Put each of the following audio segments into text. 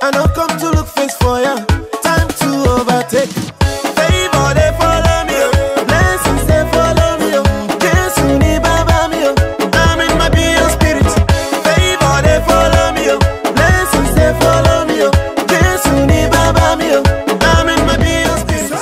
I don't come to look face for ya. Time to overtake. Favor they follow me, oh. Blessings they follow me, oh. Jesus ni baba me, oh. I'm in my being spirit. Favor they follow me, oh. Blessings they follow me, oh. Jesus ni baba me, oh. I'm in my being spirit.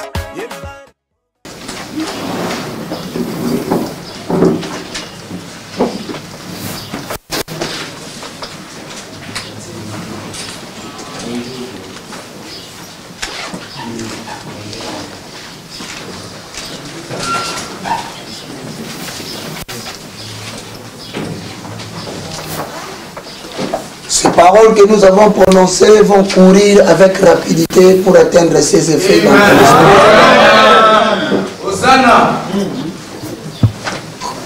Ces paroles que nous avons prononcées vont courir avec rapidité pour atteindre ses effets dans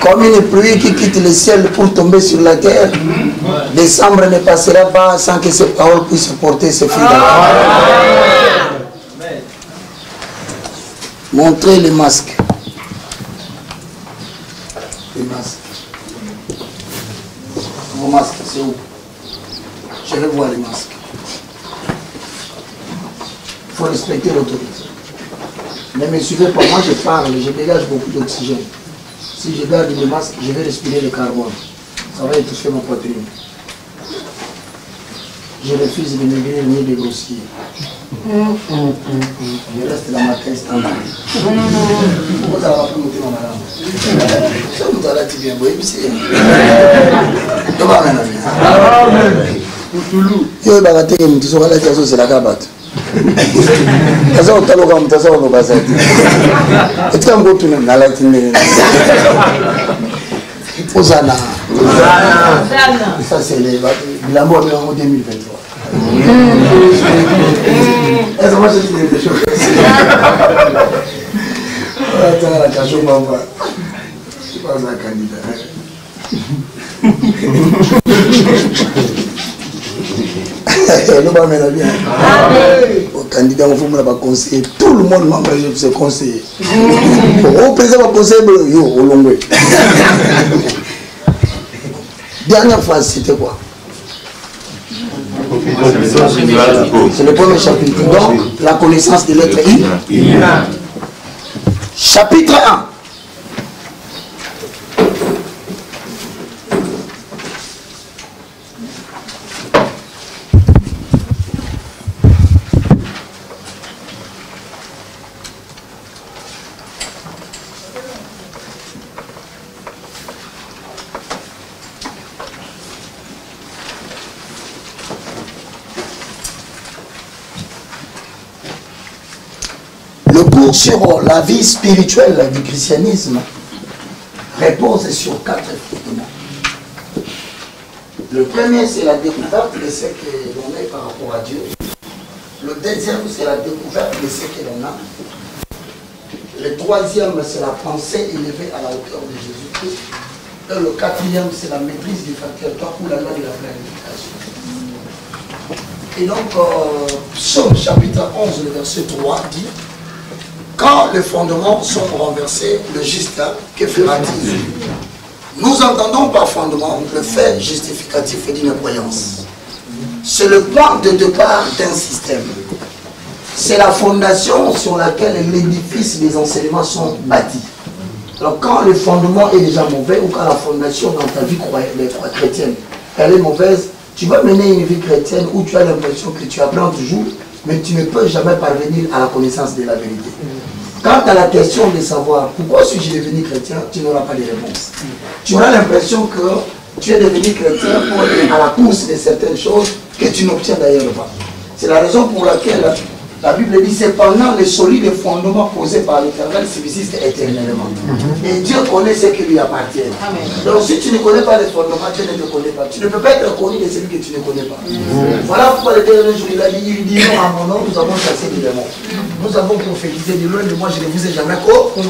comme une pluie qui quitte le ciel pour tomber sur la terre. Décembre ne passera pas sans que ces paroles puissent porter ses fruits. Montrez les masques. Les masques. Vos masques, c'est où? Je vais voir les masques. Il faut respecter l'autorité. Ne me suivez pas, moi je parle, je dégage beaucoup d'oxygène. Si je garde les masques, je vais respirer le carbone. Ça va étouffer ma poitrine. Je refuse de maigrir ni de grossir. Je reste dans ma tête standard. Vous allez pas monter ma madame. Ça vous allez bien, vous ébissez. Tu vas maintenant. Yo bagate ke mtu soka la jaso c'est la kabata. Kaza utaloka mtasa ono basati. Etika mbotu na la tine. Osana. Ça c'est les bilambo en 2023. Est-ce que moi je dis des choses? Attends la cacho mamba. Je pas un candidat. Au candidat, on va conseiller. Tout le monde m'a engagé pour se conseiller. Au président va conseiller, au long. Dernière phrase, c'était quoi? C'est le premier chapitre. Donc, la connaissance de l'être humain. Chapitre 1. Sur la vie spirituelle du christianisme repose sur 4 fondements. Le premier, c'est la découverte de ce que l'on est par rapport à Dieu. Le deuxième, c'est la découverte de ce que l'on a. Le troisième, c'est la pensée élevée à la hauteur de Jésus-Christ. Et le quatrième, c'est la maîtrise du facteur temps ou la loi de la planification. Et donc, Psaume chapitre 11, le verset 3 dit: quand les fondements sont renversés, le juste, que fera-t-il? Nous entendons par fondement le fait justificatif d'une croyance. C'est le point de départ d'un système. C'est la fondation sur laquelle l'édifice des enseignements sont bâtis. Alors quand le fondement est déjà mauvais, ou quand la fondation dans ta vie chrétienne, elle est mauvaise, tu vas mener une vie chrétienne où tu as l'impression que tu apprends toujours, mais tu ne peux jamais parvenir à la connaissance de la vérité. Quant à la question de savoir pourquoi suis-je devenu chrétien, tu n'auras pas de réponse. Tu auras l'impression que tu es devenu chrétien pour aller à la course de certaines choses que tu n'obtiens d'ailleurs pas. C'est la raison pour laquelle la Bible dit: cependant les solides fondements posés par l'Éternel subsistent éternellement. Et Dieu connaît ce qui lui appartient. Donc si tu ne connais pas les fondements, Dieu ne te connaît pas. Tu ne peux pas être connu de celui que tu ne connais pas. Voilà pourquoi le dernier jour il a dit: ils diront à mon nom, nous avons chassé des démons. Nous avons prophétisé de loin de moi, je ne vous ai jamais connu.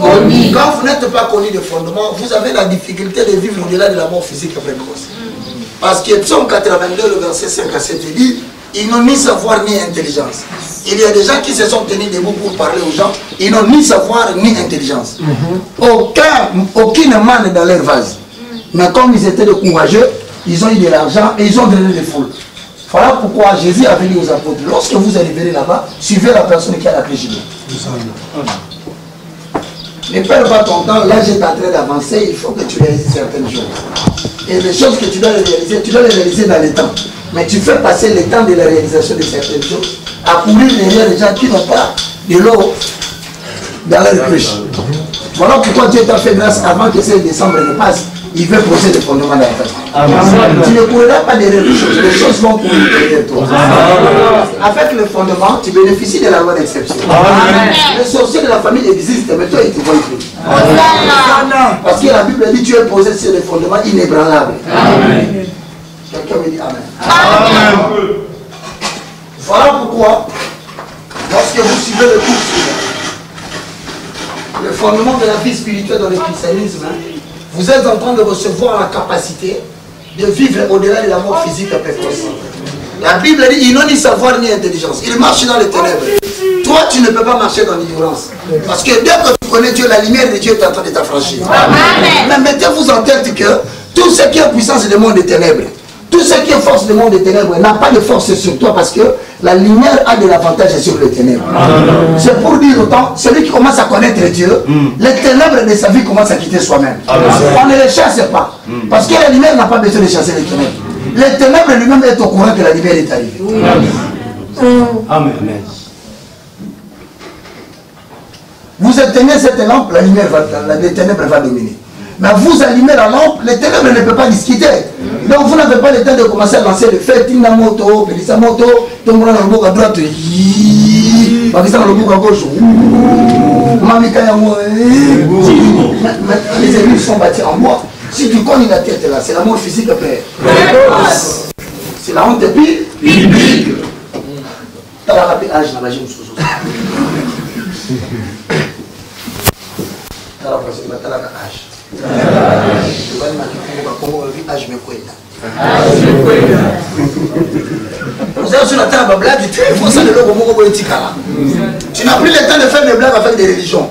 Quand vous n'êtes pas connu de fondements, vous avez la difficulté de vivre au-delà de la mort physique précoce. Parce que Psaume 82, le verset 5 à 7 dit: ils n'ont ni savoir ni intelligence. Il y a des gens qui se sont tenus debout pour parler aux gens, ils n'ont ni savoir ni intelligence. Aucune manne dans leur vase. Mais comme ils étaient de courageux, ils ont eu de l'argent et ils ont donné des foules. Voilà pourquoi Jésus avait dit aux apôtres, lorsque vous arriverez là-bas, suivez la personne qui a la clé génie. Ne perds pas ton temps, là j'ai en train d'avancer, il faut que tu réalises certaines choses. Et les choses que tu dois les réaliser dans le temps. Mais tu fais passer le temps de la réalisation de certaines choses à courir derrière les gens qui n'ont pas de l'eau dans leur cruche. Voilà pourquoi Dieu t'a fait grâce avant que ce décembre ne passe. Il veut poser le fondement de la fête. Tu ne courras pas derrière les choses vont courir derrière toi. Avec le fondement, tu bénéficies de la loi d'exception. Les sorciers de la famille existent, mais toi, ils ne te voient plus. Parce que la Bible dit tu es posé sur le fondement inébranlable. Quelqu'un me dit Amen. Voilà pourquoi, lorsque vous suivez le cours suivant, le fondement de la vie spirituelle dans le christianisme, vous êtes en train de recevoir la capacité de vivre au-delà de la mort physique précoce. La Bible dit, ils n'ont ni savoir ni intelligence. Ils marchent dans les ténèbres. Toi, tu ne peux pas marcher dans l'ignorance. Parce que dès que tu connais Dieu, la lumière de Dieu est en train de t'affranchir. Mais mettez-vous en tête que tout ce qui est puissance du monde des ténèbres, tout ce qui est force du monde des ténèbres n'a pas de force sur toi parce que la lumière a de l'avantage sur les ténèbres. C'est pour dire autant, celui qui commence à connaître Dieu, les ténèbres de sa vie commencent à quitter soi-même. On ne les chasse pas. Parce que la lumière n'a pas besoin de chasser les ténèbres. Les ténèbres lui-même est au courant que la lumière est arrivée. Amen. Vous éteignez cette lampe, la lumière les ténèbres vont dominer. Mais vous allumez la lampe, les ténèbres ne peuvent pas discuter. Donc vous n'avez pas le temps de commencer à lancer le feu, Tina moto, Pelissa moto, tout le monde dans le bouc à droite, Pakistan dans le bouc à gauche, Mamika Yamo. Les églises sont bâties en bois. Si tu connais la tête là, c'est la mort physique après. C'est la honte biblique. Tu as rappelé âge dans la gym. Tu as rappelé âge. Tu n'as plus le temps de faire des blagues avec des religions.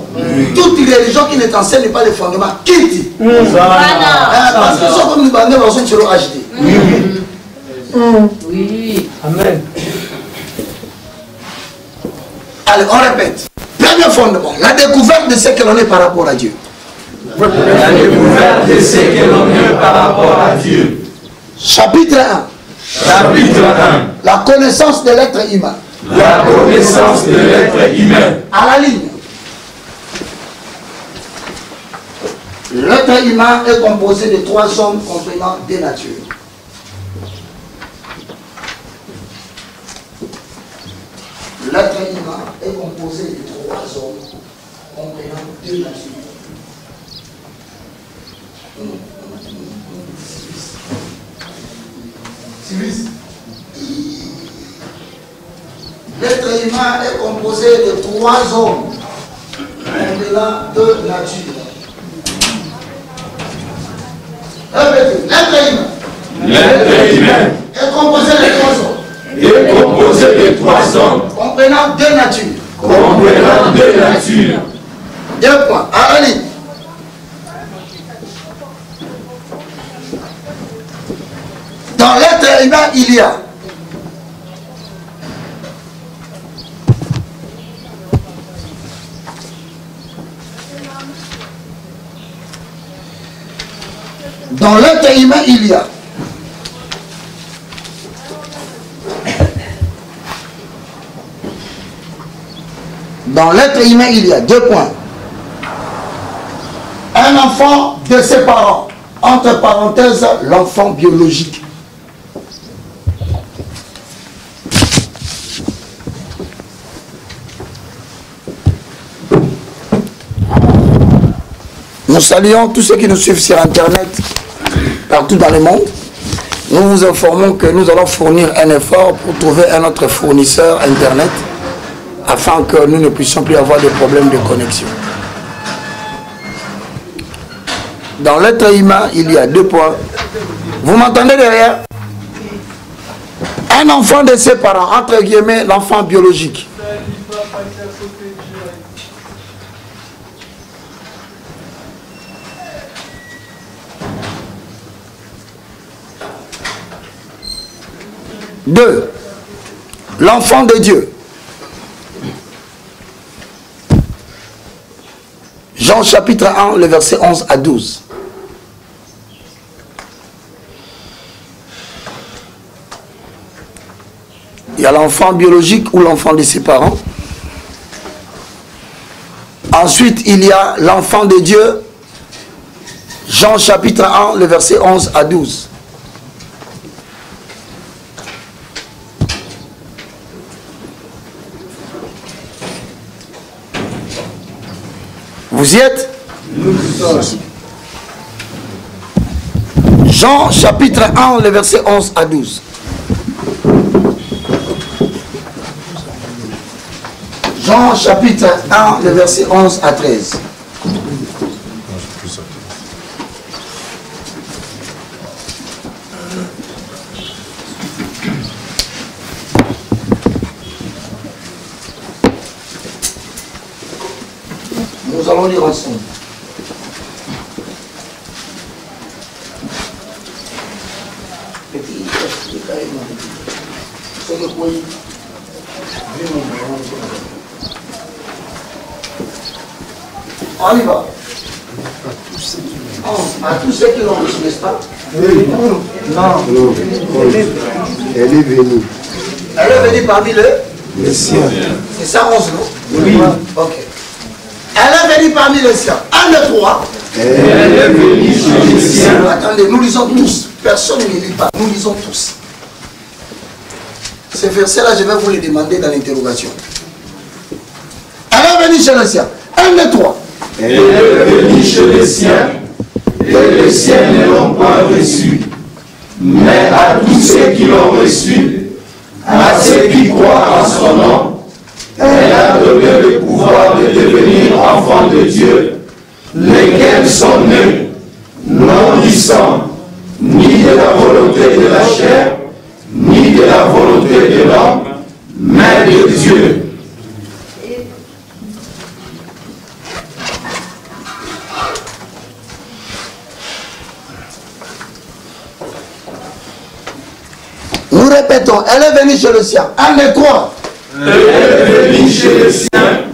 Toutes les religions qui ne t'enseignent pas les fondements, quitte. Parce que ce que nous bandons dans une HD. Oui. Amen. Allez, on répète. Premier fondement, la découverte de ce que l'on est par rapport à Dieu. La découverte de ce que l'on est par rapport à Dieu. Chapitre 1. Chapitre 1. La connaissance de l'être humain. La connaissance de l'être humain. À la ligne. L'être humain est composé de 3 hommes comprenant 2 natures. L'être humain est composé de 3 hommes comprenant 2 natures. L'être humain est composé de 3 hommes comprenant 2 natures. L'être humain est composé de 3 hommes. Est composé de 3 hommes comprenant 2 natures. Comprenant 2 natures. 2 points. Allez. Dans l'être humain, il y a Dans l'être humain, il y a 2 points. Un enfant de ses parents, entre parenthèses, l'enfant biologique. Nous saluons tous ceux qui nous suivent sur Internet, partout dans le monde. Nous vous informons que nous allons fournir un effort pour trouver un autre fournisseur Internet afin que nous ne puissions plus avoir de problèmes de connexion. Dans l'être humain, il y a 2 points. Vous m'entendez derrière? Un enfant de ses parents, entre guillemets, l'enfant biologique. 2. L'enfant de Dieu. Jean chapitre 1, le verset 11 à 12. Il y a l'enfant biologique ou l'enfant de ses parents. Ensuite, il y a l'enfant de Dieu. Jean chapitre 1, le verset 11 à 12. Vous y êtes? Jean chapitre 1, le verset 11 à 12. Jean chapitre 1, le verset 11 à 13. Nous allons lire ensemble. On y va. À tous ceux qui l'ont reçu, n'est-ce pas? Oui. Non. Elle est venue. Elle est venue parmi les siens. C'est ça 11, non? Oui. Ok. Elle est venue parmi les siens. 1, 2, 3. Elle est venue chez les siens. Attendez, nous lisons tous. Personne ne lit pas. Nous lisons tous. Ces versets-là, je vais vous les demander dans l'interrogation. Elle est venue chez les siens. 1, 2, 3. Elle est venue chez les siens, et les siens ne l'ont pas reçu. Mais à tous ceux qui l'ont reçu, à ceux qui croient en son nom, elle a donné le pouvoir de devenir enfants de Dieu, lesquels sont nés, non du sang, ni de la volonté de la chair, ni de la volonté de l'homme, mais de Dieu. Nous répétons, elle est venue chez le sien. 1, 2, 3. Elle est venue chez les siens,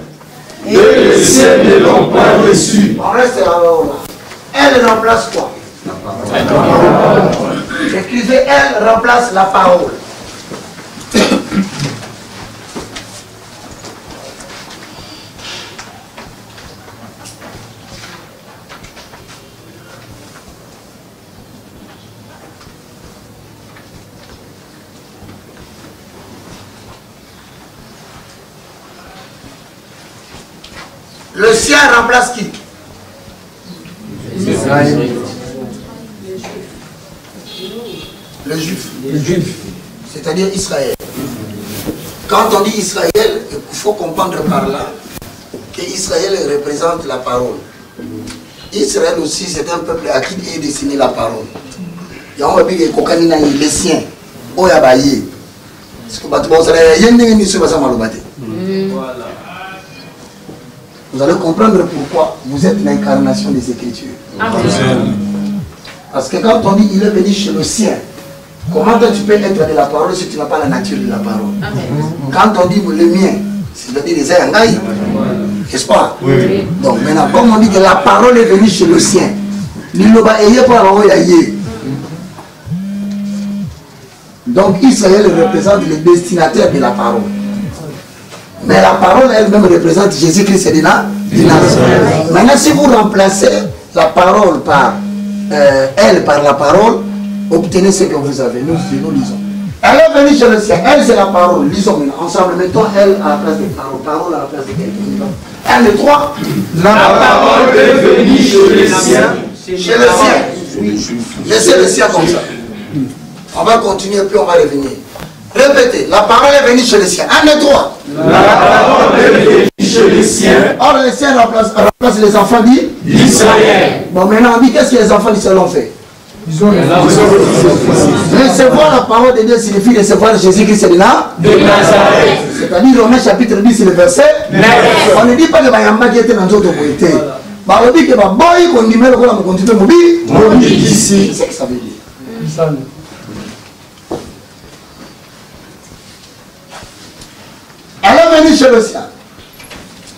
et les siens ne l'ont pas reçu. On reste là. Elle remplace quoi? Écrivez, elle remplace la parole. Le sien remplace qui? Le juif. C'est-à-dire Israël. Quand on dit Israël, il faut comprendre par là que Israël représente la parole. Israël aussi, c'est un peuple à qui est destinée la parole. Il y a un peu de les siens. Vous allez comprendre pourquoi vous êtes l'incarnation des Écritures. Amen. Parce que quand on dit il est venu chez le sien, comment tu peux être de la parole si tu n'as pas la nature de la parole? Amen. Quand on dit le mien, c'est-à-dire les Ayangaï, n'est-ce pas? Oui. Donc maintenant, comme on dit que la parole est venue chez le sien, donc Israël représente le destinataire de la parole. Mais la parole elle-même représente Jésus-Christ et Nazareth. Maintenant, si vous remplacez la parole par elle par la parole, obtenez ce que vous avez. Nous lisons. Elle est venue chez le ciel. Elle, c'est la parole. Lisons maintenant ensemble. Mettons elle à la place de parole. Parole à la place de quelqu'un. 1, 2, 3. La parole est venue chez les siens. Chez le ciel. Laissez le ciel comme ça. On va continuer puis on va revenir. Répétez, la parole est venue chez les siens. 1, 2, 3. La parole est venue chez les siens. Or, les siens remplacent les enfants d'Israël. Bon, maintenant, on dit qu'est-ce que les enfants d'Israël ont fait? Recevoir la parole de Dieu signifie recevoir Jésus-Christ de Nazareth. C'est-à-dire, Romains chapitre 10, le verset 9. On ne dit pas que Bayamba qui était dans notre beauté. On dit que Baboy, qu'on dit, mais on continue à ici. C'est ce que ça veut dire. chez le sien.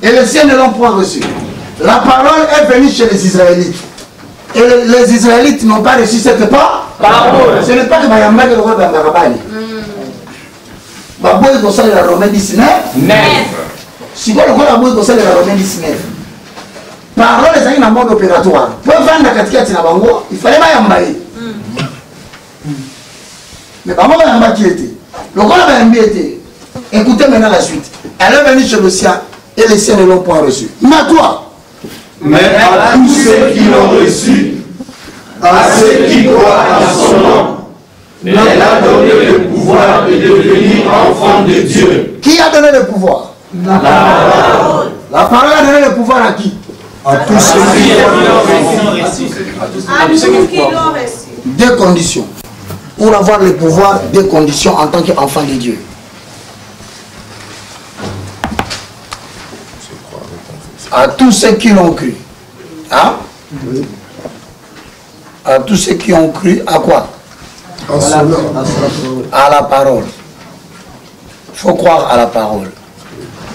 Et les siens ne l'ont point reçu. La parole est venue chez les Israélites. Et les Israélites n'ont pas reçu cette parole. Ce n'est pas que Mayamba de Robe Marabali. Baboy Gossal la Romaine 19. Si vous voulez la Baboy Gossal la Romaine 19. Parole est un mode opératoire. Pour vendre la catégorie na bango, il fallait Mayamba. Mais pas moi Mayamba qui était. Le roi Mayamba était. Écoutez maintenant la suite. Elle est venue chez le sien et les siens ne l'ont point reçu. Mais toi. Mais à tous ceux qui l'ont reçu, à ceux qui croient en son nom, elle a donné le pouvoir de devenir enfants de Dieu. Qui a donné le pouvoir? La parole. La parole a donné le pouvoir à qui? À tous ceux qui l'ont reçu. Deux conditions. Pour avoir le pouvoir, deux conditions en tant qu'enfant de Dieu. À tous ceux qui l'ont cru. Hein? Oui. À tous ceux qui ont cru, à quoi? À la parole. Il faut croire à la parole.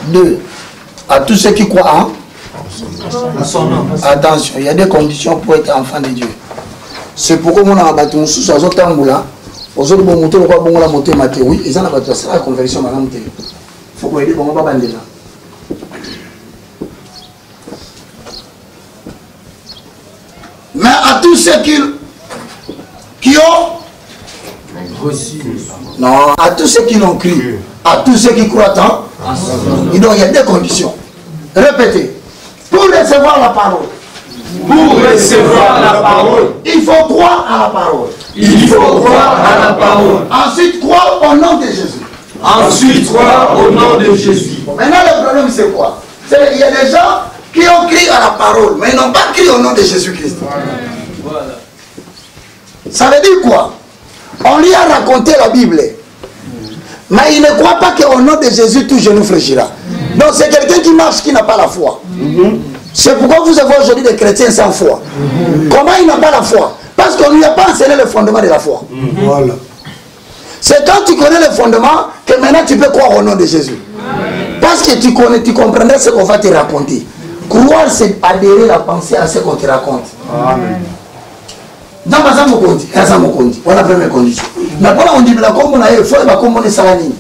Deux, à tous ceux qui croient en son nom. Attention, il y a des conditions pour être enfant de Dieu. C'est pourquoi on a battu mon sous à Zotamboula. Aux autres, bon, monter le roi, bon, la montée, maté, oui, ils en ont battu la conversion, madame. Il faut qu'on ait des bons, pas bandés là. Mais à tous ceux qui ont reçu. Non, à tous ceux qui l'ont cru, à tous ceux qui croient tant, il y a des conditions. Répétez. Pour recevoir la parole. Pour recevoir la parole, Il faut croire à la parole. il faut croire à la parole. Ensuite, croire au nom de Jésus. Ensuite, croire au nom de Jésus. Bon, maintenant, le problème, c'est quoi? Il y a des gens qui ont crié à la parole, mais ils n'ont pas crié au nom de Jésus-Christ. Voilà. Ça veut dire quoi? On lui a raconté la Bible. Mais il ne croit pas qu'au nom de Jésus, tout genou fléchira. Donc c'est quelqu'un qui marche, qui n'a pas la foi. C'est pourquoi vous avez aujourd'hui des chrétiens sans foi. Comment il n'a pas la foi? Parce qu'on ne lui a pas enseigné le fondement de la foi. Voilà. C'est quand tu connais le fondement que maintenant tu peux croire au nom de Jésus. Parce que tu connais, tu comprendras ce qu'on va te raconter. Croire, c'est adhérer la pensée à ce qu'on te raconte. Amen. Dans ma zone, on a la première condition. Mais quand on dit que comme on a eu, il faut que on ait salani.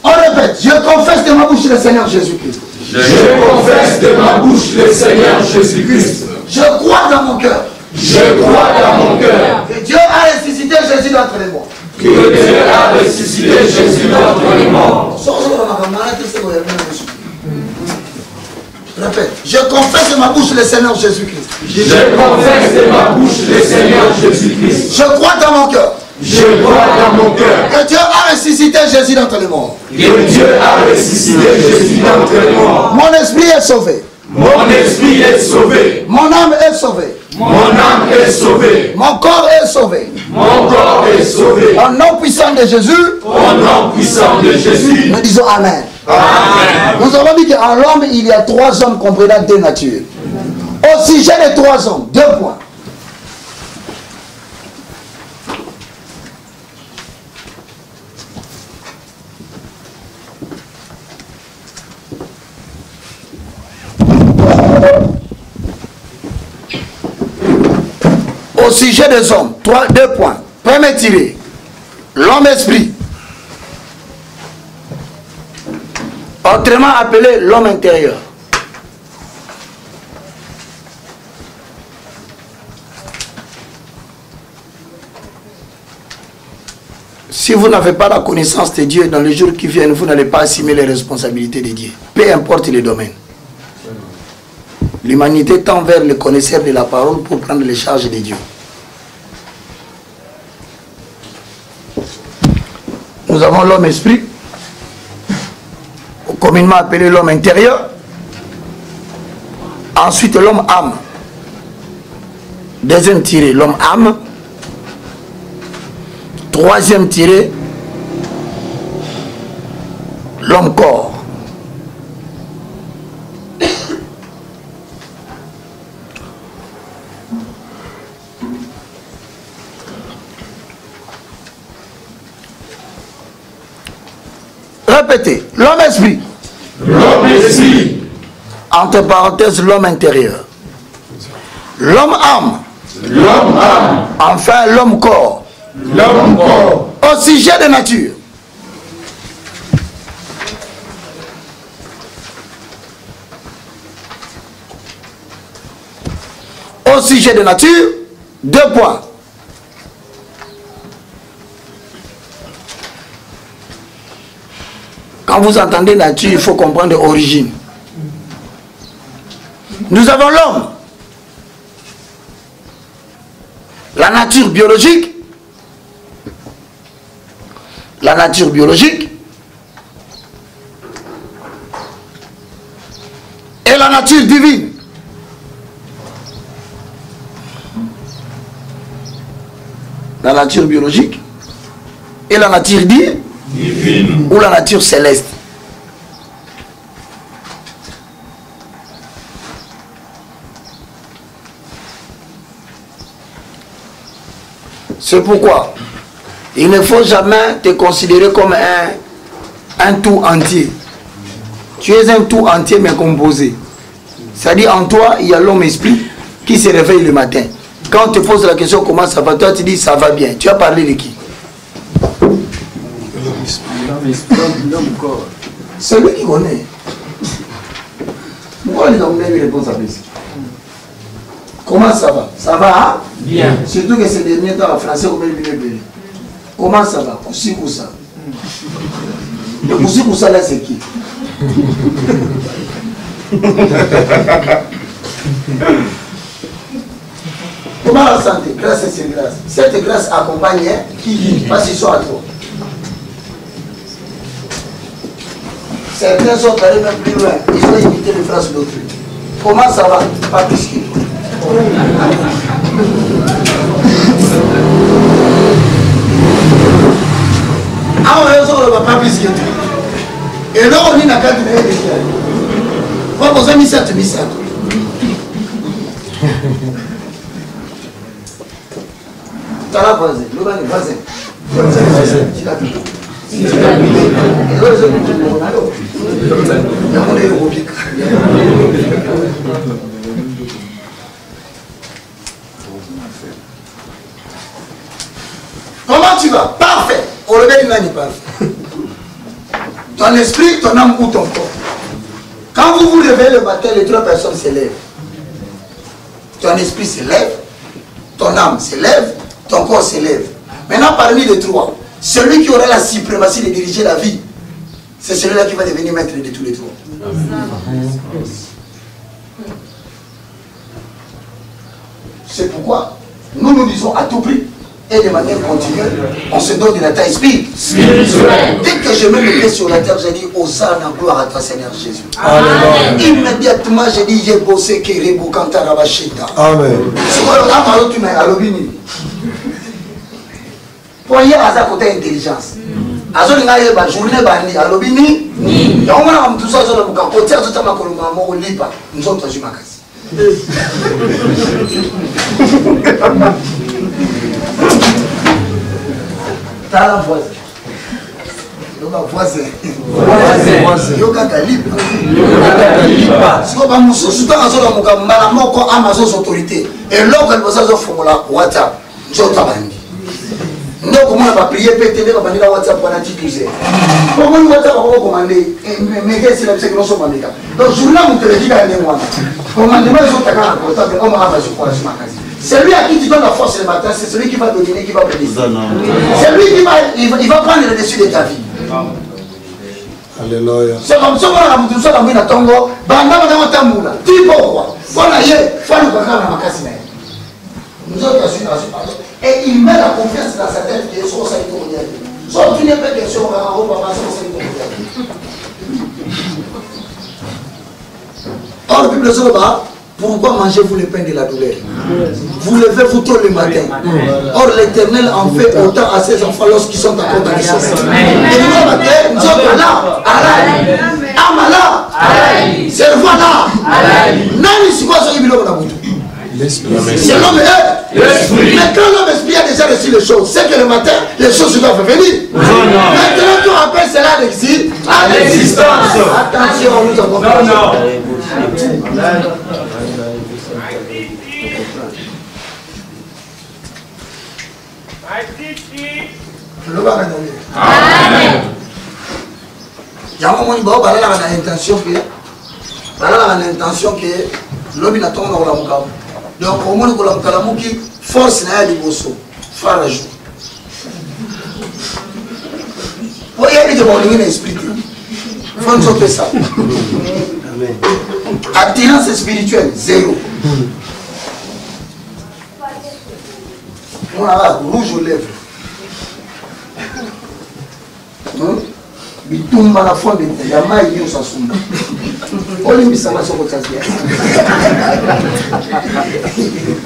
On répète, je confesse de ma bouche le Seigneur Jésus-Christ. Je confesse de ma bouche le Seigneur Jésus-Christ. Je crois dans mon cœur Je crois dans mon cœur que Dieu a ressuscité Jésus d'entre les morts. que Dieu a ressuscité Jésus d'entre les morts. Répète, je confesse de ma bouche le Seigneur Jésus-Christ. Je confesse de ma bouche le Seigneur Jésus-Christ. Je crois dans mon cœur Je crois dans mon cœur que Dieu a ressuscité Jésus d'entre les morts. que Dieu a ressuscité Jésus d'entre les morts. Mon esprit est sauvé. Mon esprit est sauvé. Mon âme est sauvée. Mon âme est sauvée. Mon corps est sauvé. Mon corps est sauvé. Au nom puissant de Jésus, Au nom puissant de Jésus. nous disons Amen. Amen. Nous avons dit qu'en l'homme, il y a trois hommes comprenant deux natures. Au sujet des trois hommes, 2 points. Au sujet des hommes, 2 points. Premier tiré, l'homme esprit. Autrement appelé l'homme intérieur. Si vous n'avez pas la connaissance de Dieu dans les jours qui viennent, vous n'allez pas assumer les responsabilités de Dieu. Peu importe les domaines. L'humanité tend vers le connaisseur de la parole pour prendre les charges de Dieu. Nous avons l'homme esprit, communément appelé l'homme intérieur. Ensuite, l'homme âme. Deuxième tiré, l'homme âme. Troisième tiré, l'homme corps. Répétez. L'homme esprit. L'homme esprit. Entre parenthèses, l'homme intérieur. L'homme âme. L'homme âme. Enfin, l'homme corps. L'homme corps. Au sujet de nature. Au sujet de nature, 2 points. Quand vous entendez nature, il faut comprendre origine. Nous avons l'homme. La nature biologique. La nature biologique. Et la nature divine. La nature biologique et la nature divine ou la nature céleste. C'est pourquoi il ne faut jamais te considérer comme un tout entier. Tu es un tout entier mais composé. C'est-à-dire en toi, il y a l'homme esprit qui se réveille le matin. Quand on te pose la question comment ça va, toi tu dis ça va bien. Tu as parlé de qui? L'homme corps. C'est lui qui connaît. Pourquoi les hommes lui répondent à ça? Comment ça va? Ça va, hein? Bien. Surtout que ces derniers temps en français, comment ça va? Koussi Koussa. Le Koussi Koussa là c'est qui? Comment la santé? Grâce et c'est grâce. Cette grâce accompagne qui passe sur à toi. Certains sont allés même plus loin. Ils ont imité les phrases d'autrui. Comment ça va? Pas plus qu'il faut. Ah ouais, ça va pas plus qu'il faut. Et là on est dans le cadre de l'église. Pas besoin de misère, tu misère. Tu as la voisin, le voisin. Tu l'as vu. Comment tu vas? Parfait. Au réveil, il n'est pas parfait. Ton esprit, ton âme ou ton corps. Quand vous vous réveillez le matin, les 3 personnes s'élèvent. Ton esprit s'élève, ton âme s'élève, ton corps s'élève. Maintenant, parmi les 3, celui qui aura la suprématie de diriger la vie, c'est celui-là qui va devenir maître de tous les 3. C'est pourquoi nous nous disons à tout prix et de manière continuelle, on se donne de la taille spirituelle. Dès que je mets le pied sur la terre, je dis Hosanna, gloire à toi Seigneur Jésus. Amen. Immédiatement, je dis j'ai bossé Kerebo Kantarabashita. Amen. Pour y avoir à côté intelligence. Azo linga yeba journée bandi alobini ni. Ya omona mtu sasa zo muka côté azo tama koluma mo lipa. Nzoto ajuma kazi. Tala voisin. Yoka voisin. Yoka kalipa. Siko ba mususu ta azo muka mbala moko amazo autorité. Et local bosa zo formula WhatsApp. Nzoto bandi. Nous comment on va prier péter dans le WhatsApp pendant 12 heures. Comment le WhatsApp va commander? Mais qu'est-ce que c'est que nous sommes américains? Donc journal on te dit qu'à l'émoire. Commandement ils ont ta carte portable comme on va sur ma case. Celui à qui tu donnes la force le matin, c'est celui qui va dominer, qui va bénir. C'est lui qui va prendre le dessus de ta vie. Alléluia. C'est comme ça qu'on a tout ça dans le Tongo. Banda on tamboula. Tu pourquoi? Voilà hier, faut nous parler dans ma case. Nous autres et il met la confiance dans sa tête qui est sur sa vie. Soit tu n'es pas question, on va avoir sur sa vie. Or, le Bible dit, pourquoi mangez-vous le pain de la douleur? Vous levez-vous tôt le matin. Or, l'Éternel en fait autant à ses enfants lorsqu'ils sont en condamnation. Et nous, matin, nous sommes là, Alaï, Amala, cerveau là, Nani, c'est quoi ce qu'il a au c'est l'homme l'esprit. Mais quand l'homme esprit a déjà reçu les choses, c'est que le matin, les choses doivent venir. Maintenant, tu rappelles cela d'exil à l'existence. Attention, nous avons compris. Non. Amen. Yango moni bao balala na intention que lobi na tonga la muka. Donc au moins ko la muka la muki force na ya liboso. Faraju. Pour y aller de mon esprit. Faut nous faire ça. Amen. Attirance spirituelle zéro. On a rouge aux lèvres. Bitumba la foi de la maille de sa soumba. On lui ça va se retracer.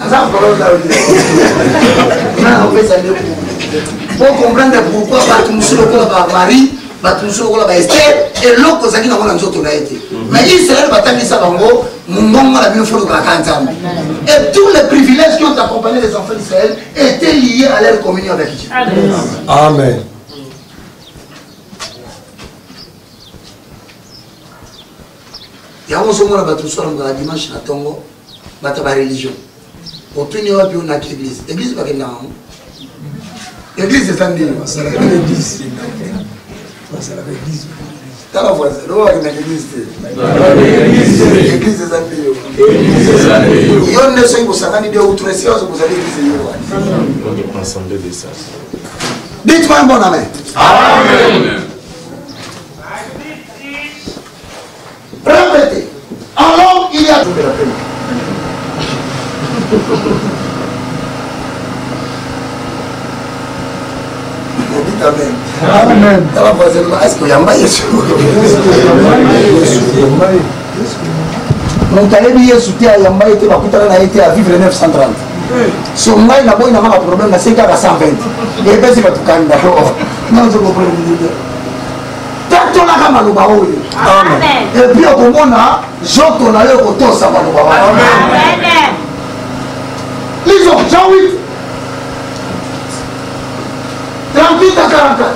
Ça parole là. Non, on fait ça pour comprendre pourquoi Batumsu le Marie, Batumsu le Esther et l'autre qui n'a pas nzoto na été. Mais Israël va t'amener ça bango, Mungonga la bien faut le Kantam. Et tous les privilèges qui ont accompagné les enfants d'Israël étaient liés à leur communion avec Dieu. Amen. Il y a un moment où on a dimanche à Tongo, on a la religion. Au plus on a l'église. L'église, c'est pas l'église, c'est un Dieu. C'est l'église. C'est l'église. T'as la voix, c'est l'église. L'église, c'est un Dieu. Il y a une nation qui s'en a dit où tous les sièges vous avez l'église. Dites-moi un bon amen. Amen. Répétez. Alors, il y a tout de la peine. Dites amen. Amen. Est-ce qu'il y a un bail? Mon talent est soutien à Yamba était à vivre 930. Son maï n'a pas de problème, c'est qu'à 120. Et bien, c'est pas tout calme d'accord. Non, je comprends. Amen. Et puis au moment là, j'entends aller au tour ça va nous voir. Amen. Lisons Jean 8. 38 à 44.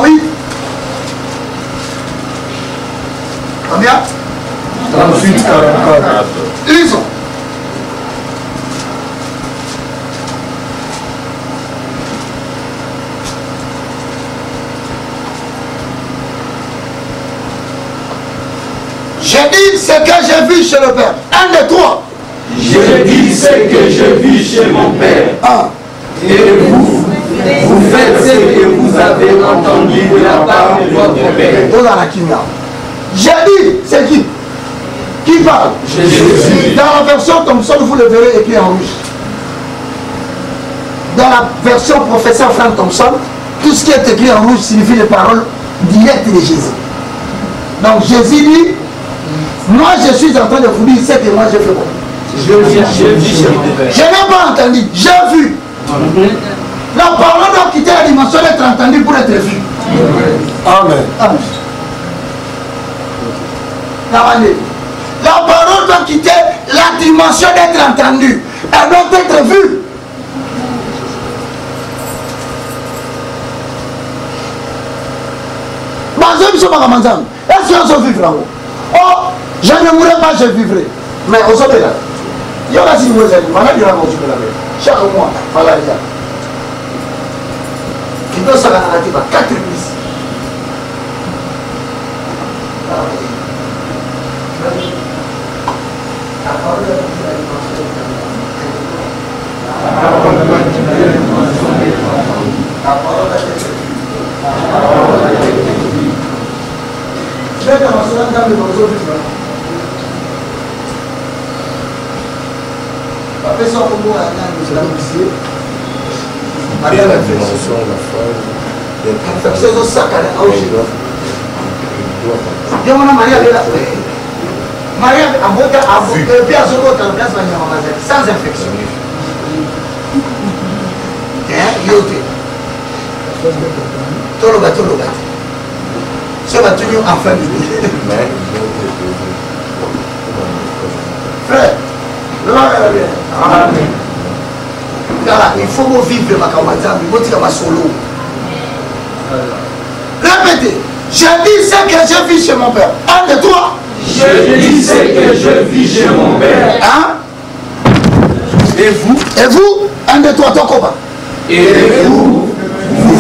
Oui. Combien? 38, 44. Lisons. J'ai dit ce que j'ai vu chez le Père. 1, 2, 3. J'ai dit ce que j'ai vu chez mon Père. 1. Et vous faites ce que vous avez entendu de la part de votre Père. J'ai dit, c'est qui parle? Jésus. Dans la version Thompson, vous le verrez écrit en rouge. Dans la version professeur Frank Thompson, tout ce qui est écrit en rouge signifie les paroles directes de Jésus. Donc Jésus dit, moi je suis en train de vous dire ce que moi j'ai fait. Je n'ai pas entendu, j'ai vu. La parole doit quitter la dimension d'être entendue pour être vue. Amen. La parole doit quitter la dimension d'être entendue. Elle doit être vue. Est-ce qu'on se vivra? Oh, je ne mourrai pas, je vivrai. Mais on se verra. Il y aura si vous êtes malade, il y aura chaque mois, voilà. Il doit s'en aller à 4 églises. La parole de je vais commencer dans le réseau du frère. Après ça, on va aller dans le lycée. Maria la fémination, la femme. C'est au sac à la haute. Dieu m'a Maria est là. Maria a voté à vous. Et puis à ce moment-là, sans infection. Toloba. C'est ma tenue en famille. Frère, Amen. Car il faut me vivre ma camarade, il faut dire ma solo. Répétez. Je dis ce que je vis chez mon père. Un de toi. Je dis ce que je vis chez mon père. Hein? Et vous? Un de toi, ton combat. Et vous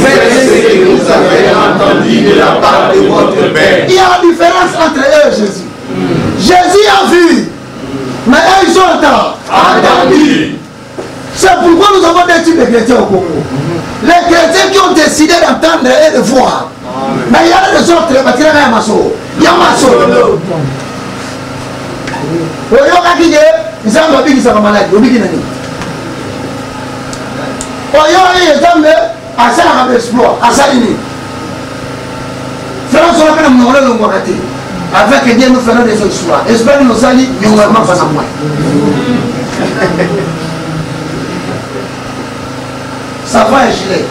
faites ce que vous avez entendu de la part de votre père. Il y a une différence entre eux et Jésus. Jésus a vu, mais eux ils ont entendu. C'est pourquoi nous avons des types de chrétiens au Congo. Les chrétiens qui ont décidé d'entendre et de voir. Mais il y a des autres, il y a Masso. Il y a Masso. Il y a avec Dieu nous faisons des exploits. J'espère que nous allons nous faire face à moi. Ça va un gilet.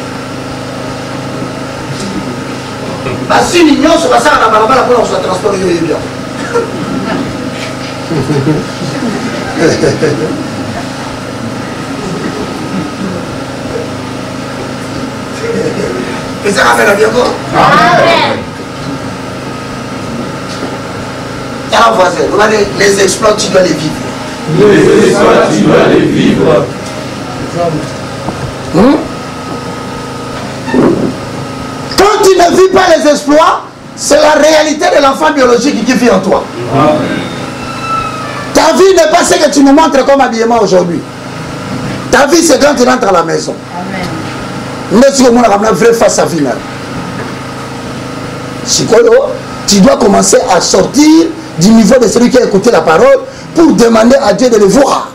Si l'union se passe à la balabala pour se transporter, il est bien. Et ça va faire bien quoi? Amen. Alors voisin, les exploits, tu dois les vivre. Les exploits, tu dois les vivre. Quand tu ne vis pas les exploits, c'est la réalité de l'enfant biologique qui vit en toi. Ta vie n'est pas ce que tu nous montres comme habillement aujourd'hui. Ta vie, c'est quand tu rentres à la maison. Mais si on a une vraie face à finale. Tu dois commencer à sortir du niveau de celui qui a écouté la parole pour demander à Dieu de le voir.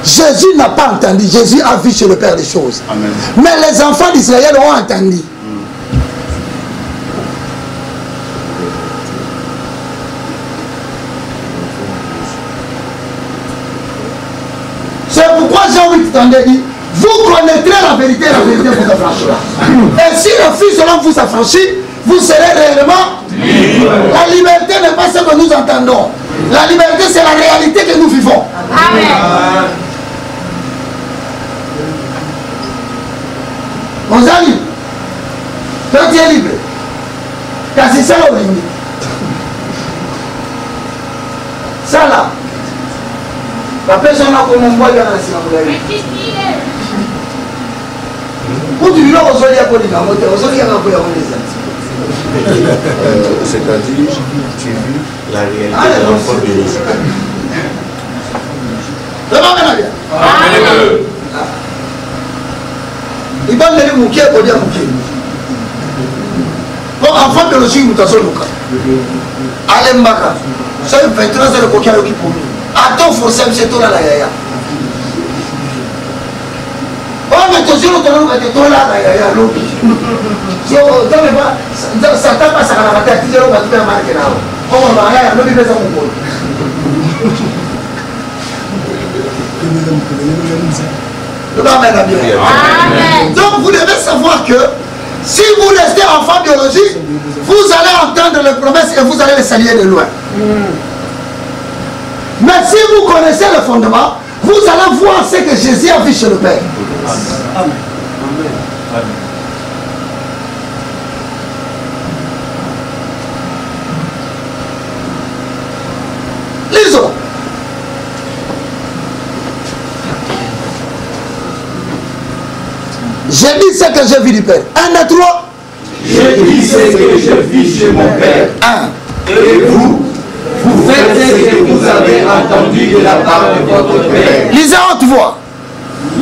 Jésus n'a pas entendu. Jésus a vu chez le Père des choses. Amen. Mais les enfants d'Israël ont entendu. C'est pourquoi j'ai envie de t'en dire, vous connaîtrez la vérité vous affranchira. Et si le Fils de l'homme vous affranchit, vous serez réellement libre. La liberté n'est pas ce que nous entendons. La liberté, c'est la réalité que nous vivons. Amen. Mon ami, quand tu es libre, car c'est ça le limite. Ça là, la personne a comme on voit dans la synagogue. Pour du long, on se dit à quoi les gars, on se dit à quoi les gars. C'est-à-dire, tu vis la réalité de l'enfant de Jésus. Il va aller mouquer pour dire mouquer. Bon, enfant de logique, nous t'assolons. Allez, Mbaka. Ça fait 23 ans de coquin qui pour nous. Attends, forcément, c'est toi là, la yaya. Oh, mais tu sais, tu es toi là, la yaya, l'obi. Si on ne pas, ça t'a pas ça à la tête, tu es là, tu es marqué là. Oh, on va aller, l'obi, mais ça mon pôle. Amen. Donc vous devez savoir que si vous restez enfant biologique, vous allez entendre les promesses et vous allez les saluer de loin. Mais si vous connaissez le fondement, vous allez voir ce que Jésus a vu chez le Père. Amen. Lisons. J'ai dit ce que j'ai vu du Père. 1, 2, 3. Je dis ce que je vis chez mon Père. 1. Et vous faites ce que vous avez entendu de la part de votre Père. Lisez à haute voix.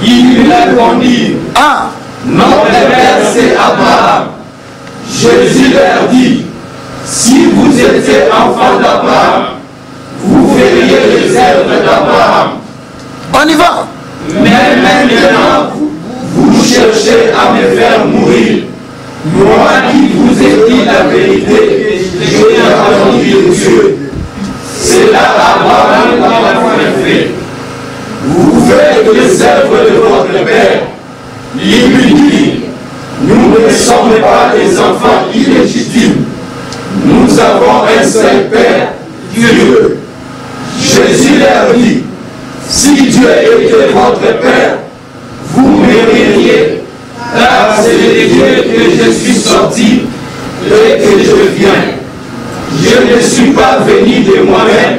Il lui répondit. 1. Notre Père, c'est Abraham. Jésus leur dit, si vous étiez enfants d'Abraham, vous feriez les œuvres d'Abraham. On y va. Mais maintenant, vous cherchez à me faire mourir. Moi qui vous ai dit la vérité, je l'ai entendu de Dieu. C'est là Abraham qui l'a fait. Vous faites les œuvres de votre Père. Il lui dit, nous ne sommes pas des enfants illégitimes. Nous avons un seul Père, Dieu. Jésus leur dit, si Dieu était votre Père, vous m'aimeriez, car c'est de Dieu que je suis sorti et que je viens. Je ne suis pas venu de moi-même,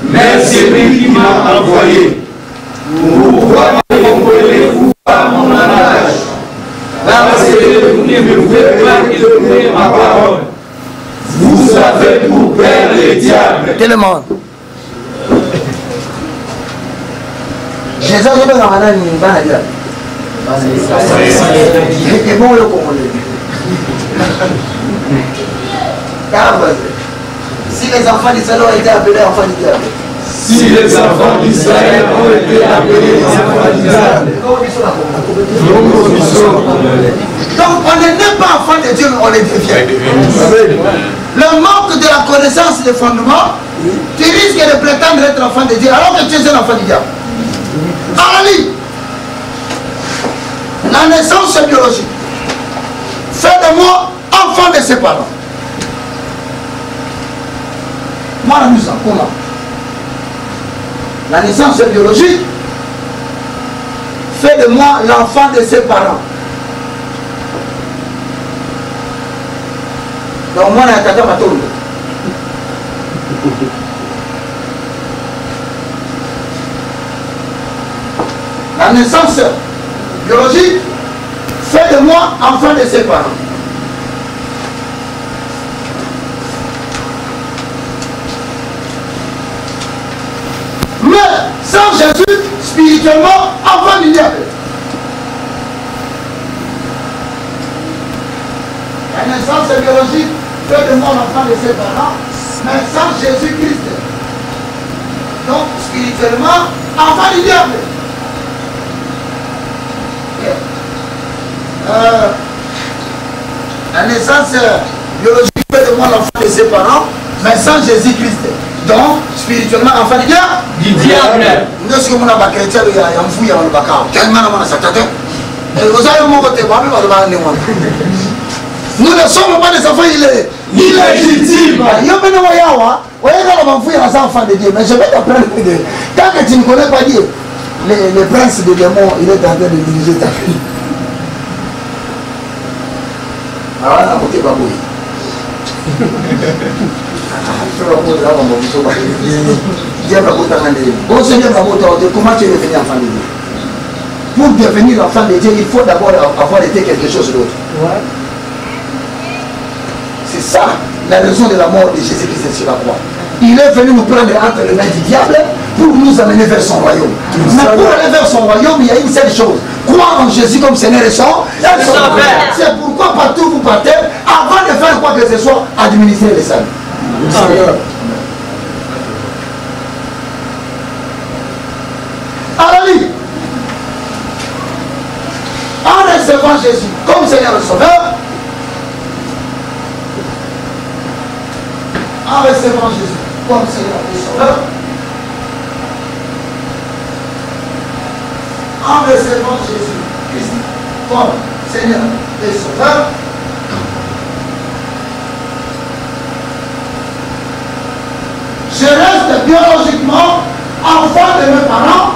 mais c'est lui qui m'a envoyé. Pourquoi me comprenez-vous pas mon langage? Parce que vous ne me pouvez pas écouter ma parole. Vous avez pour père le diable. Tellement. Jésus a dit que c'est bon le Congolais. Si les enfants d'Israël ont été appelés enfants du diable. Si les enfants d'Israël ont été appelés enfants du diable. Donc on n'est pas enfant de Dieu, mais on les devient. Le manque de la connaissance des fondements, tu risques de prétendre être enfant de Dieu alors que tu es un enfant du diable. Ali, la naissance biologique fait de moi enfant de ses parents. Moi, la musique, comment? La naissance biologique fait de moi l'enfant de ses parents. Donc, moi, je suis un La naissance biologique fait de moi enfant de ses parents. Mais sans Jésus, spirituellement, enfant du diable. La naissance biologique fait de moi l'enfant de ses parents, mais sans Jésus-Christ. Donc, spirituellement, enfant du diable. La naissance biologique fait de moi l'enfant de ses parents, mais sans Jésus-Christ. Donc, spirituellement, enfant du diable. Du diable. Nous sommes des chrétiens, il y a un fou, il y a un bacard. Nous ne sommes pas des enfants illégitimes. Mais je vais t'apprendre que tant que tu ne connais pas Dieu, le prince des démons, il est en train de diriger ta vie. Alors, on va vous comment tu es devenu enfant de Dieu? Pour devenir enfant de Dieu, il faut d'abord avoir été quelque chose d'autre. C'est ça la raison de la mort de Jésus-Christ sur la croix. Il est venu nous prendre entre les mains du diable pour nous amener vers son royaume. Mais pour aller vers son royaume, il y a une seule chose. Croire en Jésus comme Seigneur et Sauveur. C'est pourquoi partout vous partez, avant de faire quoi que ce soit, administrer les saluts. Alléluia. En recevant Jésus comme Seigneur et Sauveur, en recevant Jésus comme Seigneur et Sauveur, en recevant Jésus-Christ comme Seigneur et Sauveur, je reste biologiquement enfant de mes parents.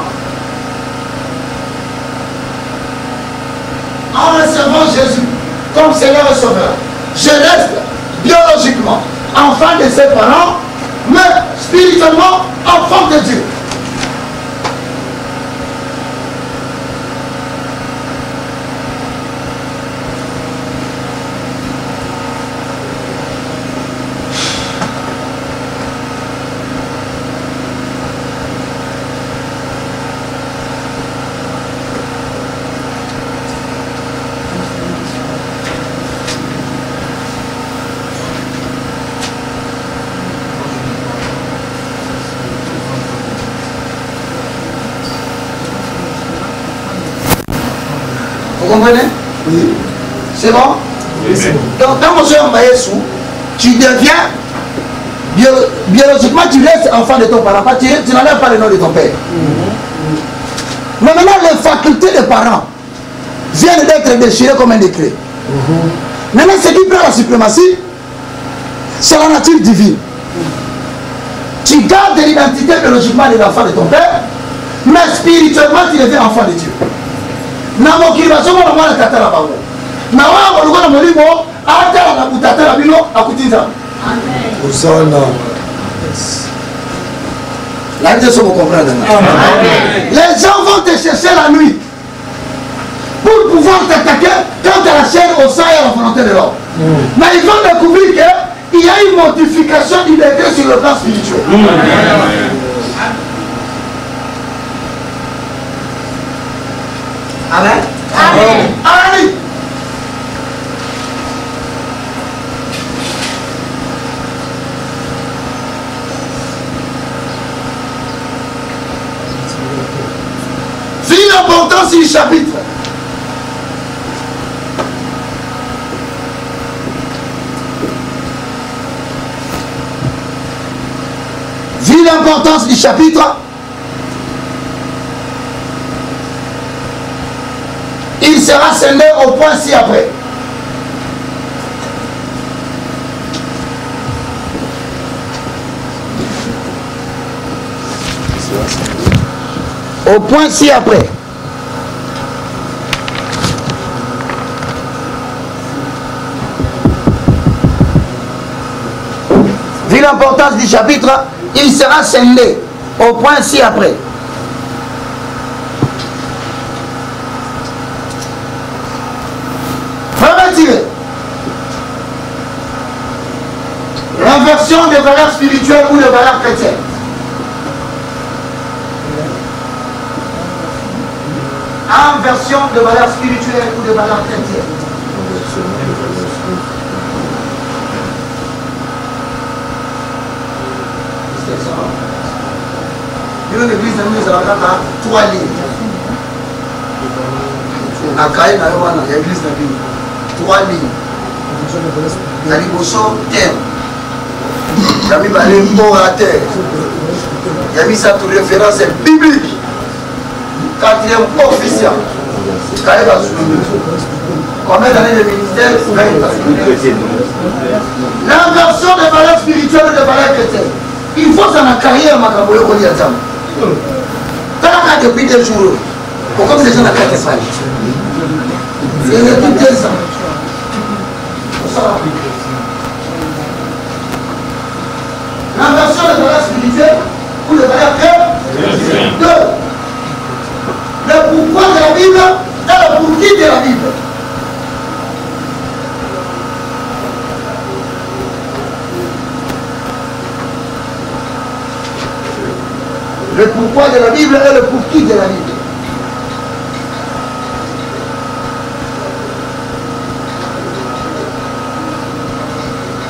En recevant Jésus comme Seigneur et Sauveur, je reste biologiquement enfant de ses parents, mais spirituellement enfant de Dieu. Vous comprenez? Oui. C'est bon? Oui, c'est bon. Donc, quand mon soeur Mbayesu, tu deviens, biologiquement, tu restes enfant de ton parent. Tu n'enlèves pas le nom de ton père. Mais maintenant, les facultés des parents vient d'être déchiré comme un décret. Maintenant, ce qui prend la suprématie, c'est la nature divine. Tu gardes l'identité biologiquement de l'enfant de ton père, mais spirituellement, tu deviens enfant de Dieu. Les gens vont te chercher la nuit pour pouvoir t'attaquer quand tu as la chair au sang et à la volonté de l'homme. Mais ils vont découvrir qu'il y a une modification du décret sur le plan spirituel. Amen. Amen. Amen. Vu l'importance du chapitre. Vu l'importance du chapitre, il sera scellé au point ci-après. Au point ci-après. Vu l'importance du chapitre, il sera scellé au point ci-après. L'inversion des valeurs spirituelles ou des valeurs chrétiennes. Inversion de valeurs spirituelles ou de valeurs chrétiennes. L'église nous a 3 lignes. À Kaï, l'église 3 lignes. La liboso terre. Il y a mis mot à terre. Il y a mis ça toute référence biblique. 4e officiel. Combien d'années de ministère? 20 ans. L'inversion des valeurs spirituelles et des valeurs chrétiennes. Il faut ça dans la carrière, ma caboye, qu'on y a ça. Tant que depuis 2 jours, pourquoi les gens n'ont pas été faits? C'est tout 2 ans. L'inversion des valeurs spirituelles ou des valeurs chrétiennes. 2. Le pourquoi de la Bible et le pour qui de la Bible. Le pourquoi de la Bible et le pour qui de la Bible.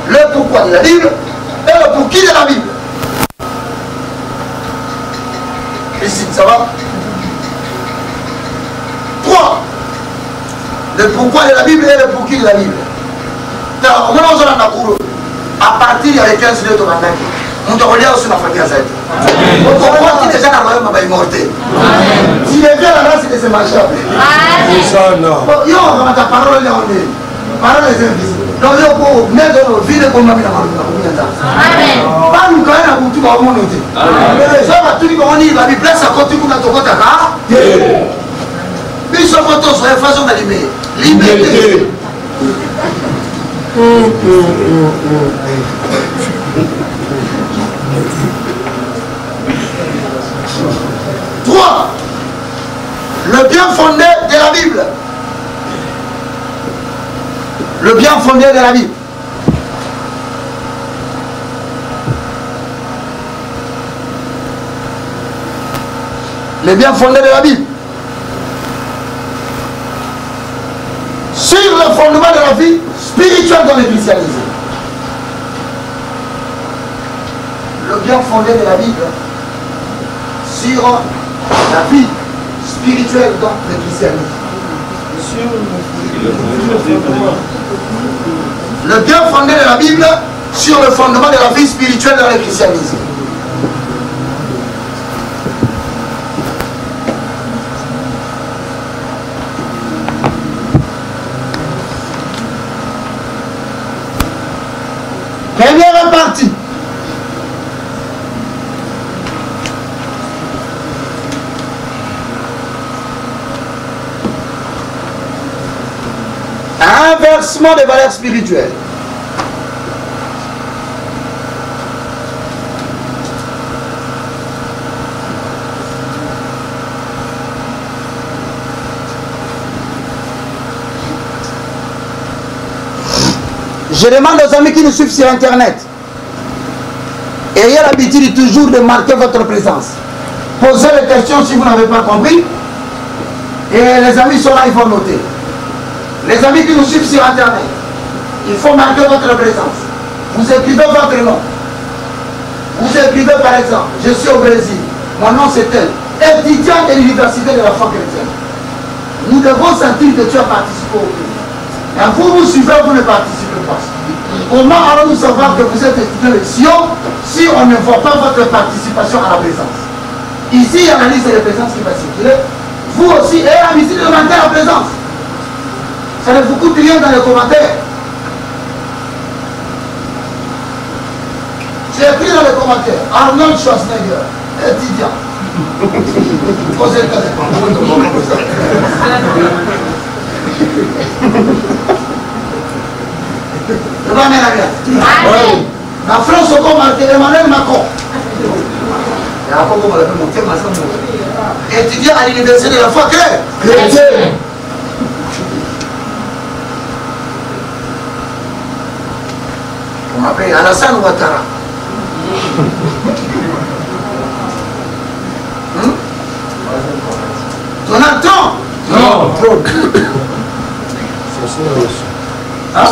Le pourquoi de la Bible et le pour qui de la Bible. Ici, ça va? 3. Le pourquoi de la Bible et le pour qui de la Bible. Alors, comment on a à partir de 15 minutes au matin, on doit relire aussi la famille à cette. On comprend déjà dans le royaume immortel. Si les vieux là, c'est des marchables. Yo, on a ta parole, on est. Parole est invisible. Donc, yo, pour mettre nos vies comme la Amen. Pas nous quand même à tout le monde. Les gens à tout le monde, la Bible, ça continue comme la Tokota. Mais ils sont photos sur la façon d'allumer. Liberté. 3. Le bien fondé de la Bible. Le bien fondé de la Bible. Le bien fondé de la Bible. Sur le fondement de la vie spirituelle dans le christianisme. Le bien fondé de la Bible sur la vie spirituelle dans le christianisme. Le bien fondé de la Bible sur le fondement de la vie spirituelle dans le christianisme. Inversement des valeurs spirituelles. Je demande aux amis qui nous suivent sur Internet, ayez l'habitude toujours de marquer votre présence. Posez les questions si vous n'avez pas compris. Et les amis sont là, ils vont noter. Les amis qui nous suivent sur Internet, il faut marquer votre présence. Vous écrivez votre nom. Vous écrivez par exemple, je suis au Brésil, mon nom c'est tel, étudiant de l'université de la foi chrétienne. Nous devons sentir que tu as participé au pays. Et vous suivez, vous ne participez pas. Comment allons-nous savoir que vous êtes étudiant de Sion si on ne voit pas votre participation à la présence? Ici, il y a la liste des présences qui va circuler. Vous aussi, ayez l'habitude de demander la présence. Ça ne vous coûte rien dans les commentaires. Tu écris dans les commentaires, Arnold Schwarzenegger, étudiant. Posez le cas de la France, on a marqué Emmanuel Macron. Étudiant à l'université de la foi chrétienne. On m'appelle Alassane Ouattara. Donald Trump. Non. Hein?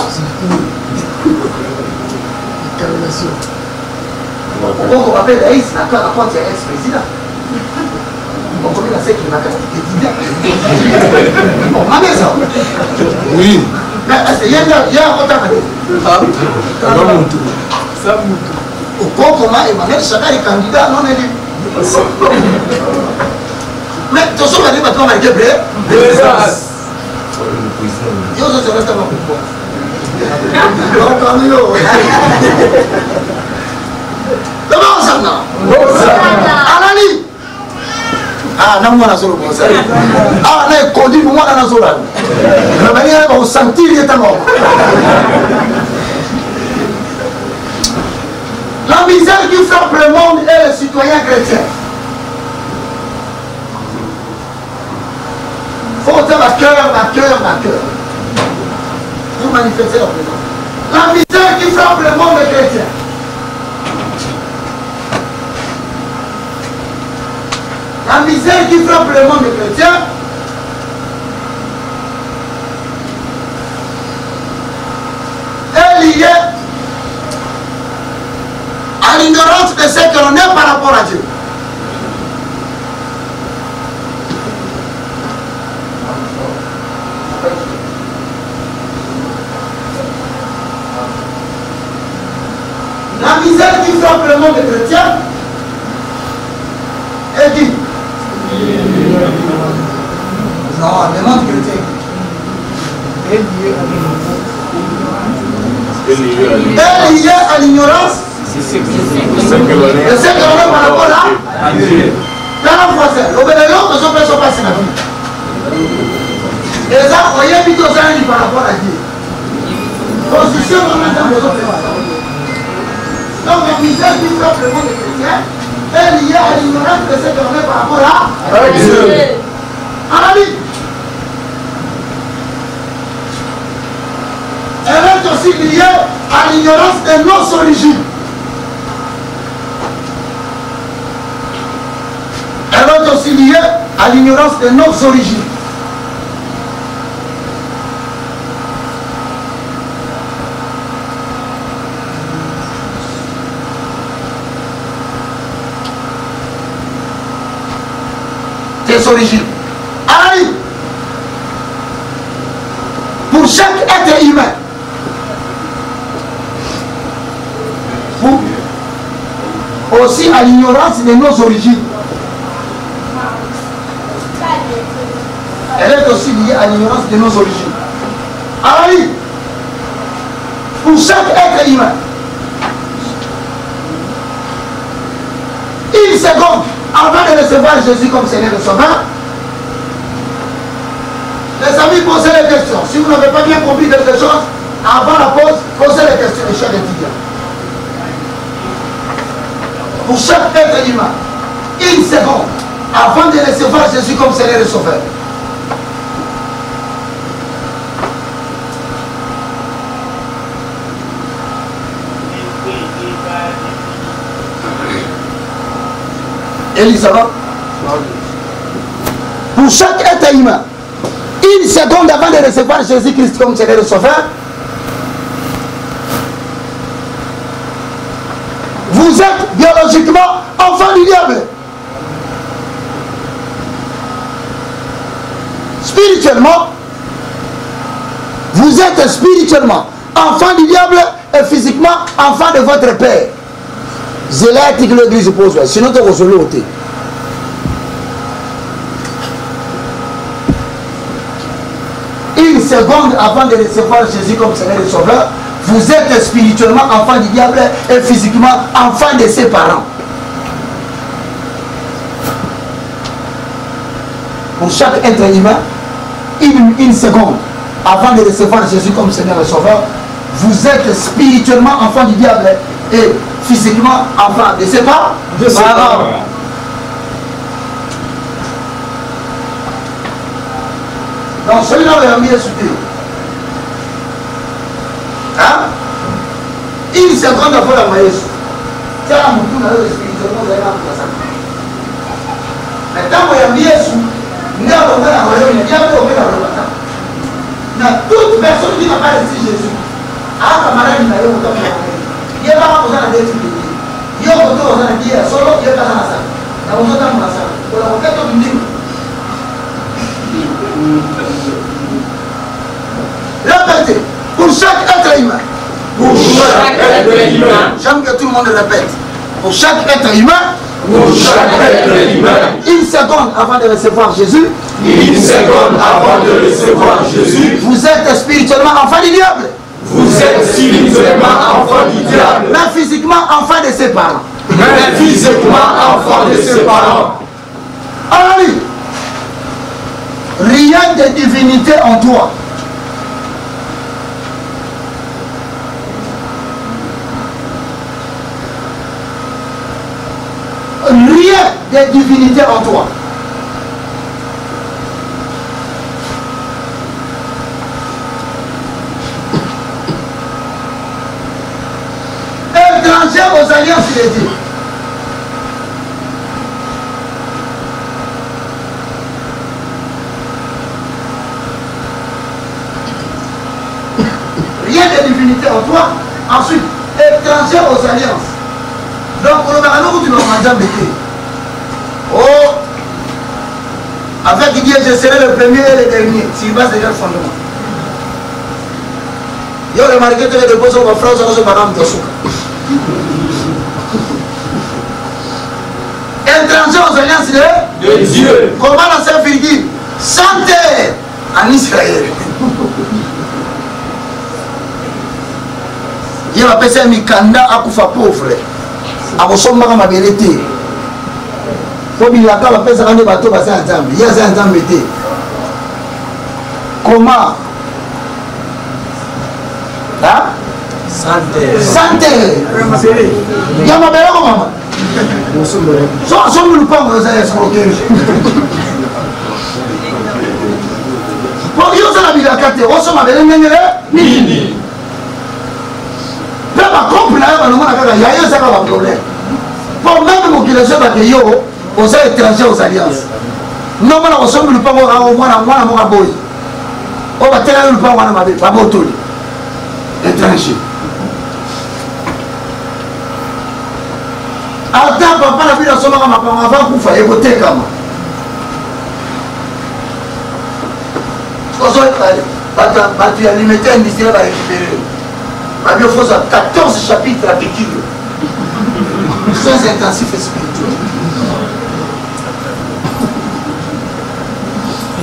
On m'appelle Aïs, d'accord, quand tu es ex-président. On connaît la sec qui m'a dit. Bon, ma maison. Oui. Mais il y a un retard. Au comment Emmanuel Chaka est candidat non élu. Mais tu sais, on va dire que Gabriel. Yo, je reste à ma coupe. Donc, on est comment ça n'a? Alali. Ah, non, moi, je ne sais pas. Ah, on est conduit, moi, dans la zone. La manière dont on sentit, il est mort. La misère qui frappe le monde est les citoyens chrétiens. Il faut dire ma cœur. Pour manifester la présence. La misère qui frappe le monde est chrétien. La misère qui frappe le monde chrétien est liée à l'ignorance de ce que l'on est par rapport à Dieu. La misère qui frappe le monde chrétien est qui? Non, le monde chrétien. Est lié à l'ignorance de ce que l'on est par rapport à Dieu. Dans la français, l'obédience de son père se passe la vie. Et ça, on y a mis aux années par rapport à Dieu. Constitution de l'entente de son père. Donc la misère qui frappe le monde chrétien est liée à l'ignorance de ce que l'on est par rapport à Dieu. À la vie. Elle est aussi liée à l'ignorance de nos origines. Elle est aussi liée à l'ignorance de nos origines. Des origines. Allez, pour chaque être humain, aussi à l'ignorance de nos origines. Elle est aussi liée à l'ignorance de nos origines. Allez, pour chaque être humain, une seconde avant de recevoir Jésus comme Seigneur et Sauveur, les amis posaient les questions. Donc, si vous n'avez pas bien compris quelque chose, avant la pause, posez les questions de chaque étudiant. Pour chaque être humain, une seconde avant de recevoir Jésus comme Seigneur et Sauveur. Elisabeth, pour chaque être humain, une seconde avant de recevoir Jésus-Christ comme Seigneur et Sauveur, vous êtes biologiquement enfant du diable. Spirituellement, vous êtes spirituellement enfant du diable et physiquement enfant de votre père. C'est là que l'église pose. Sinon, tu vas l'ôter. Une seconde avant de recevoir Jésus comme Seigneur et Sauveur, vous êtes spirituellement enfant du diable et physiquement enfant de ses parents. Pour chaque être humain, une seconde avant de recevoir Jésus comme Seigneur et Sauveur, vous êtes spirituellement enfant du diable et physiquement enfant de ses parents. Donc celui-là est mis sous Dieu. Hein? Une seconde avant la maïs. C'est un mouton dans le spirituellement, vous allez dans ça. Mais tant qu'il y a mis sous, il y a un royaume, il y a un royaume. Toute personne qui n'a pas reçu Jésus, a un malade qui n'a pas reçu Jésus. Il y a pas besoin de dire. Il y a besoin de dire solo, il y a pas besoin de ça. Il y a besoin de ça. Pour la requête du livre. Répétez. Pour chaque être humain. Pour chaque être humain. J'aime que tout le monde répète. Pour chaque être humain. Pour chaque être humain. Une seconde avant de recevoir Jésus. Une seconde avant de recevoir Jésus. Vous êtes spirituellement enfant du diable. Vous êtes spirituellement enfant du diable. Mais physiquement enfant de ses parents. Mais physiquement enfant de ses parents. Allez. Rien de divinité en toi. Rien de divinité en toi. Étranger aux alliances de Dieu. Rien de divinité en toi. Ensuite, étranger aux alliances. Donc, on va nous dire oh, avec Dieu, je serai le premier et le dernier. S'il passe déjà le fondement. Il y a remarqué que les dépôts sont frères, sont les parents de Souka. Étranger aux alliances de Dieu. Comment la sœur Virgile sans terre en Israël. Il va passer un mikanda à Koufa pauvre. À vos sommes ma vérité. Faut bien la cave passer un bateau passer un temps. Il y a un temps mété. Comment? Hein? Santé. Santé. Il y a ma belle maman. Sommes-nous pas vous avez escroqué. Pour que vous avez la carte, on s'en va venir Nini. Même à comprendre, il y a un problème. Pour même mon qu'il soit battu, aux étrangers aux alliances. Non, mais on s'en va pas voir au moins à moi, à mon aboy. On va tenir le pas à ma vie, pas mon tour. Étranger. Attends, papa, la vie de son maman, avant qu'on fasse écouter comme. Tu as limité un ministère à récupérer. Ma Bible faut 14 chapitres à piqûre. Sans intensif et spirituel.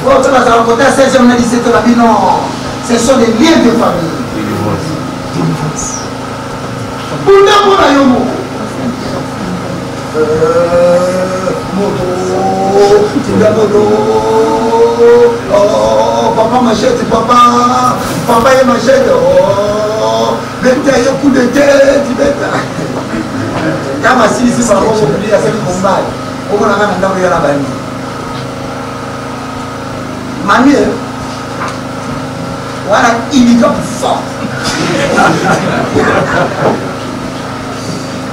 Oh, tu vas rencontrer à 16e, 17e, la vie, non. Ce sont des liens de famille. Pour le bon ayomo. Modo. Oh, papa machette, papa est machette. Oh, bête, il y a coup de tête, bête. Quand ma fille ici, ça va oublier à ce combat. Comment on a un endroit où il y a la banni. Mamie, voilà, il y a plus fort.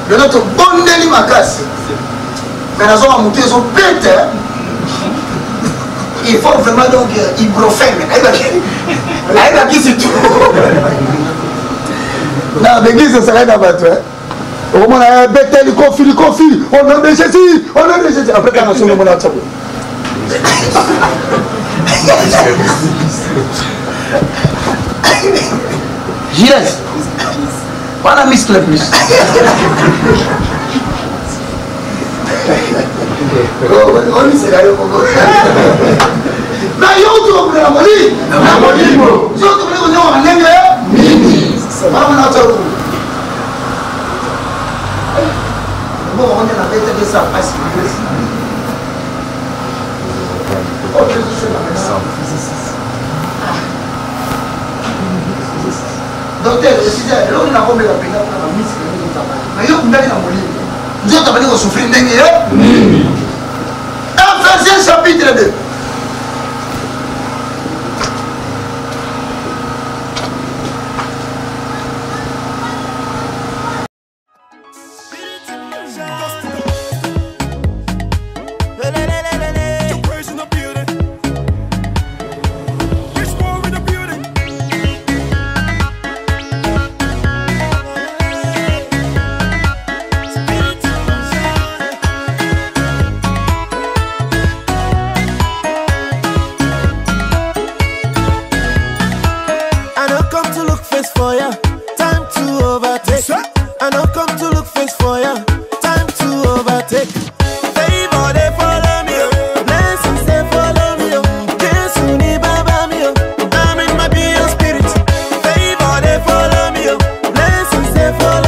De notre bonne délit ma casse. Mais nous avons monté son bête. Il faut vraiment donc ibuprofène. Elle qui c'est tout. Non, l'église ça s'arrête à battre. Au moment où on a bête, il confie. On a de Jésus. Après, quand on a son nom, on a table. Gilles, voilà muscle plus. On y sera yo. Na yo to na moli. Na moli mo. Zo to ni onyo anenge. Mimi. Mama na to. Mo on na bete de sa passe. Oh, Jésus c'est la même. Docteur, je suis là, on a remis la peine à la mise. Mais yo ndani na moli. Dieu t'a dit qu'on souffre ndenge. Ephésiens chapitre 2. Follow